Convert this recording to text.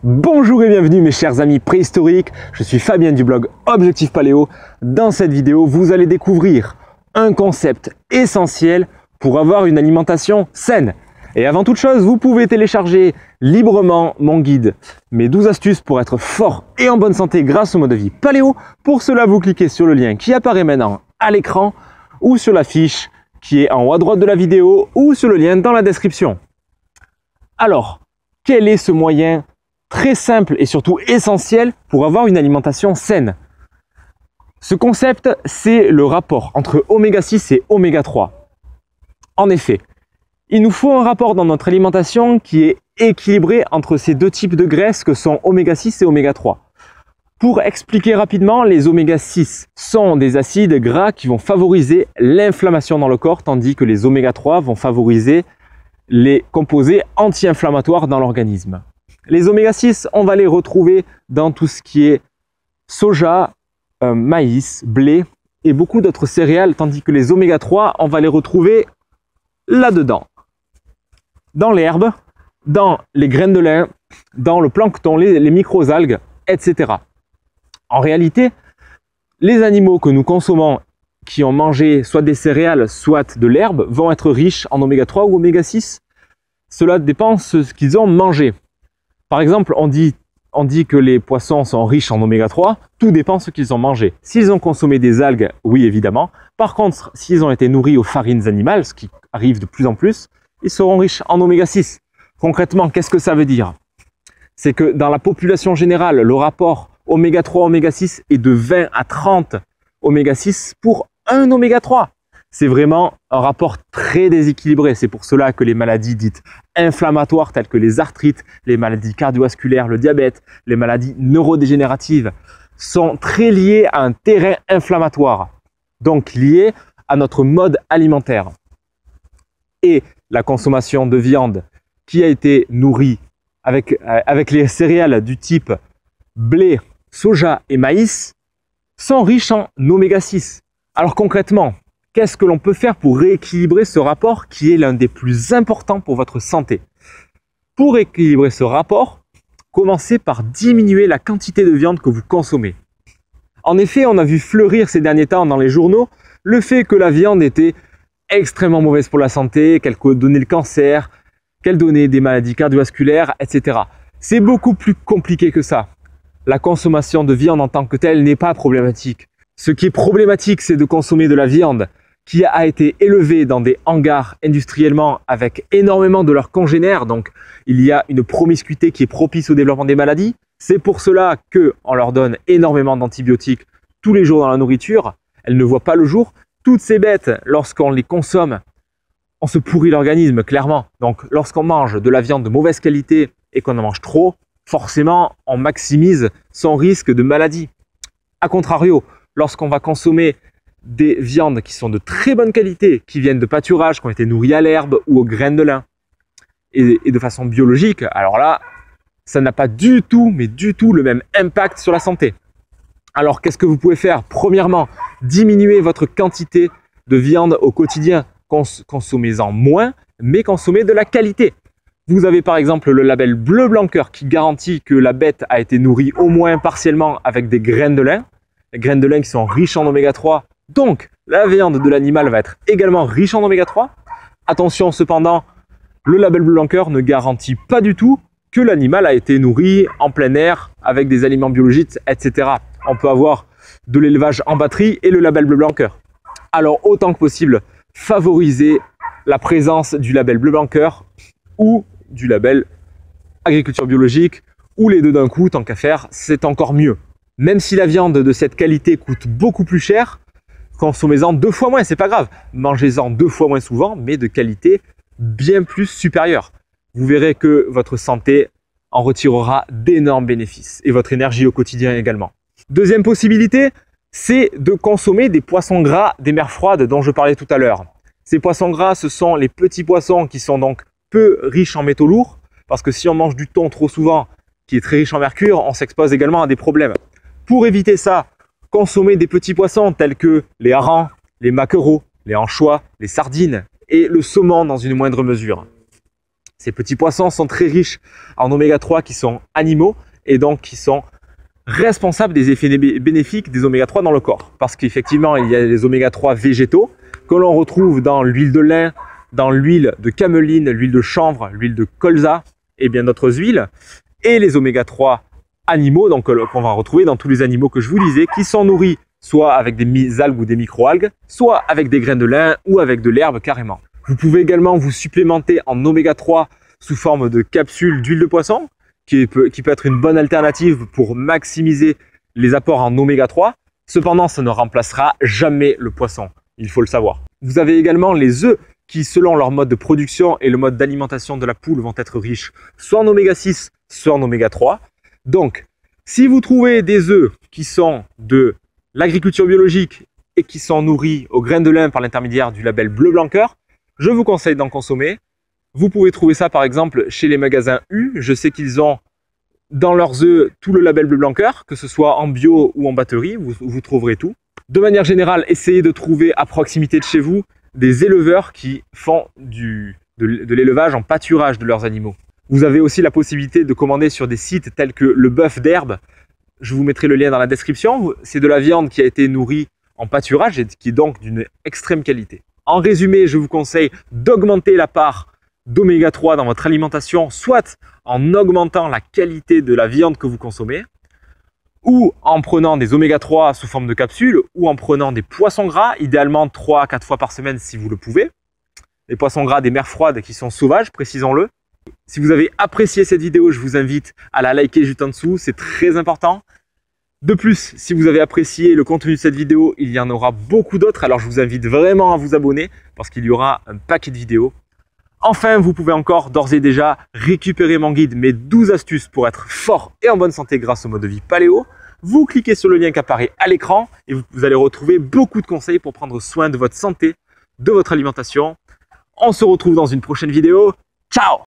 Bonjour et bienvenue mes chers amis préhistoriques, je suis Fabien du blog Objectif Paléo. Dans cette vidéo, vous allez découvrir un concept essentiel pour avoir une alimentation saine. Et avant toute chose, vous pouvez télécharger librement mon guide, mes 12 astuces pour être fort et en bonne santé grâce au mode de vie Paléo. Pour cela, vous cliquez sur le lien qui apparaît maintenant à l'écran ou sur la fiche qui est en haut à droite de la vidéo ou sur le lien dans la description. Alors, quel est ce moyen très simple et surtout essentiel pour avoir une alimentation saine? Ce concept, c'est le rapport entre oméga 6 et oméga 3. En effet, il nous faut un rapport dans notre alimentation qui est équilibré entre ces deux types de graisses que sont oméga 6 et oméga 3. Pour expliquer rapidement, les oméga 6 sont des acides gras qui vont favoriser l'inflammation dans le corps, tandis que les oméga 3 vont favoriser les composés anti-inflammatoires dans l'organisme. Les oméga 6, on va les retrouver dans tout ce qui est soja, maïs, blé et beaucoup d'autres céréales, tandis que les oméga 3, on va les retrouver là-dedans. Dans l'herbe, dans les graines de lin, dans le plancton, les microalgues, etc. En réalité, les animaux que nous consommons qui ont mangé soit des céréales, soit de l'herbe, vont être riches en oméga 3 ou oméga 6. Cela dépend de ce qu'ils ont mangé. Par exemple, on dit que les poissons sont riches en oméga 3, tout dépend de ce qu'ils ont mangé. S'ils ont consommé des algues, oui évidemment. Par contre, s'ils ont été nourris aux farines animales, ce qui arrive de plus en plus, ils seront riches en oméga 6. Concrètement, qu'est-ce que ça veut dire? C'est que dans la population générale, le rapport oméga 3 oméga 6 est de 20 à 30 oméga 6 pour un oméga 3. C'est vraiment un rapport très déséquilibré. C'est pour cela que les maladies dites inflammatoires telles que les arthrites, les maladies cardiovasculaires, le diabète, les maladies neurodégénératives sont très liées à un terrain inflammatoire, donc liées à notre mode alimentaire. Et la consommation de viande qui a été nourrie avec les céréales du type blé, soja et maïs sont riches en oméga 6. Alors concrètement, qu'est-ce que l'on peut faire pour rééquilibrer ce rapport qui est l'un des plus importants pour votre santé? Pour équilibrer ce rapport, commencez par diminuer la quantité de viande que vous consommez. En effet, on a vu fleurir ces derniers temps dans les journaux le fait que la viande était extrêmement mauvaise pour la santé, qu'elle donnait le cancer, qu'elle donnait des maladies cardiovasculaires, etc. C'est beaucoup plus compliqué que ça. La consommation de viande en tant que telle n'est pas problématique. Ce qui est problématique, c'est de consommer de la viande qui a été élevée dans des hangars industriellement avec énormément de leurs congénères. Donc, il y a une promiscuité qui est propice au développement des maladies. C'est pour cela qu'on leur donne énormément d'antibiotiques tous les jours dans la nourriture. Elles ne voient pas le jour. Toutes ces bêtes, lorsqu'on les consomme, on se pourrit l'organisme, clairement. Donc, lorsqu'on mange de la viande de mauvaise qualité et qu'on en mange trop, forcément, on maximise son risque de maladie. A contrario, lorsqu'on va consommer des viandes qui sont de très bonne qualité, qui viennent de pâturage, qui ont été nourries à l'herbe ou aux graines de lin, et de façon biologique, alors là, ça n'a pas du tout, mais du tout le même impact sur la santé. Alors, qu'est-ce que vous pouvez faire? Premièrement, diminuer votre quantité de viande au quotidien. Consommez-en moins, mais consommez de la qualité. Vous avez par exemple le label Bleu Blanc Cœur qui garantit que la bête a été nourrie au moins partiellement avec des graines de lin. Les graines de lin qui sont riches en oméga 3. Donc, la viande de l'animal va être également riche en oméga 3. Attention cependant, le label Bleu Blanc Cœur ne garantit pas du tout que l'animal a été nourri en plein air avec des aliments biologiques, etc. On peut avoir de l'élevage en batterie et le label Bleu Blanc Cœur. Alors, autant que possible, favorisez la présence du label Bleu Blanc Cœur ou du label agriculture biologique ou les deux d'un coup, tant qu'à faire, c'est encore mieux. Même si la viande de cette qualité coûte beaucoup plus cher, consommez-en 2 fois moins, c'est pas grave. Mangez-en 2 fois moins souvent, mais de qualité bien plus supérieure. Vous verrez que votre santé en retirera d'énormes bénéfices et votre énergie au quotidien également. Deuxième possibilité, c'est de consommer des poissons gras des mers froides dont je parlais tout à l'heure. Ces poissons gras, ce sont les petits poissons qui sont donc peu riches en métaux lourds, parce que si on mange du thon trop souvent, qui est très riche en mercure, on s'expose également à des problèmes. Pour éviter ça, consommez des petits poissons tels que les harengs, les maquereaux, les anchois, les sardines et le saumon dans une moindre mesure. Ces petits poissons sont très riches en oméga 3 qui sont animaux et donc qui sont responsables des effets bénéfiques des oméga 3 dans le corps. Parce qu'effectivement, il y a les oméga 3 végétaux que l'on retrouve dans l'huile de lin, dans l'huile de cameline, l'huile de chanvre, l'huile de colza et bien d'autres huiles. Et les oméga 3 animaux, donc qu'on va retrouver dans tous les animaux que je vous disais, qui sont nourris soit avec des algues ou des microalgues, soit avec des graines de lin ou avec de l'herbe carrément. Vous pouvez également vous supplémenter en oméga 3 sous forme de capsules d'huile de poisson, qui peut être une bonne alternative pour maximiser les apports en oméga 3. Cependant, ça ne remplacera jamais le poisson, il faut le savoir. Vous avez également les œufs qui, selon leur mode de production et le mode d'alimentation de la poule, vont être riches soit en oméga 6, soit en oméga 3. Donc, si vous trouvez des œufs qui sont de l'agriculture biologique et qui sont nourris aux graines de lin par l'intermédiaire du label Bleu Blanc Cœur, je vous conseille d'en consommer. Vous pouvez trouver ça par exemple chez les magasins U. Je sais qu'ils ont dans leurs œufs tout le label Bleu Blanc Cœur, que ce soit en bio ou en batterie, vous trouverez tout. De manière générale, essayez de trouver à proximité de chez vous des éleveurs qui font de l'élevage en pâturage de leurs animaux. Vous avez aussi la possibilité de commander sur des sites tels que le Bœuf d'Herbe. Je vous mettrai le lien dans la description. C'est de la viande qui a été nourrie en pâturage et qui est donc d'une extrême qualité. En résumé, je vous conseille d'augmenter la part d'oméga 3 dans votre alimentation, soit en augmentant la qualité de la viande que vous consommez, ou en prenant des oméga 3 sous forme de capsules, ou en prenant des poissons gras, idéalement 3 à 4 fois par semaine si vous le pouvez. Les poissons gras des mers froides qui sont sauvages, précisons-le. Si vous avez apprécié cette vidéo, je vous invite à la liker juste en dessous, c'est très important. De plus, si vous avez apprécié le contenu de cette vidéo, il y en aura beaucoup d'autres, alors je vous invite vraiment à vous abonner parce qu'il y aura un paquet de vidéos. Enfin, vous pouvez encore d'ores et déjà récupérer mon guide, mes 12 astuces pour être fort et en bonne santé grâce au mode de vie paléo. Vous cliquez sur le lien qui apparaît à l'écran et vous allez retrouver beaucoup de conseils pour prendre soin de votre santé, de votre alimentation. On se retrouve dans une prochaine vidéo. Ciao!